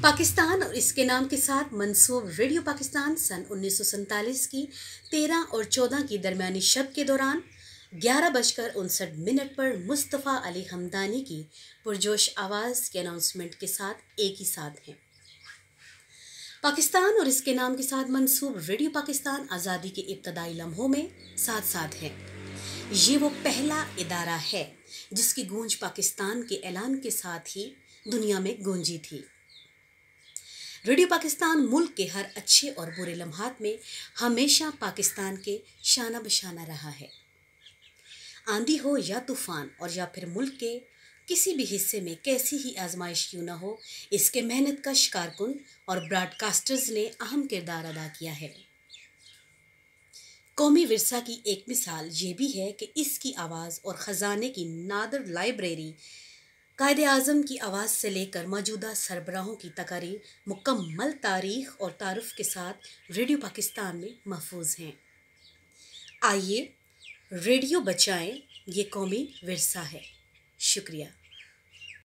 पाकिस्तान और इसके नाम के साथ मंसूब रेडियो पाकिस्तान सन 1947 की 13 और 14 की दरमियानी शब के दौरान 11:59 पर मुस्तफ़ा अली हमदानी की पुरजोश आवाज़ के अनाउंसमेंट के साथ एक ही साथ हैं। पाकिस्तान और इसके नाम के साथ मंसूब रेडियो पाकिस्तान आज़ादी के इब्तदाई लम्हों में साथ साथ है। ये वो पहला इदारा है जिसकी गूंज पाकिस्तान के ऐलान के साथ ही दुनिया में गूंजी थी। रेडियो पाकिस्तान मुल्क के हर अच्छे और बुरे लम्हात में हमेशा पाकिस्तान के शाना बशाना रहा है। आंधी हो या तूफान और या फिर मुल्क के किसी भी हिस्से में कैसी ही आजमाइश क्यों न हो, इसके मेहनत कश कारकुन और ब्रॉडकास्टर्स ने अहम किरदार अदा किया है। कौमी विरसा की एक मिसाल ये भी है कि इसकी आवाज़ और ख़जाने की नादर लाइब्रेरी कायदे आज़म की आवाज़ से लेकर मौजूदा सरबराहों की तकारीर मुकम्मल तारीख़ और तारुफ़ के साथ रेडियो पाकिस्तान में महफूज हैं। आइए रेडियो बचाएं, ये कौमी विरसा है। शुक्रिया।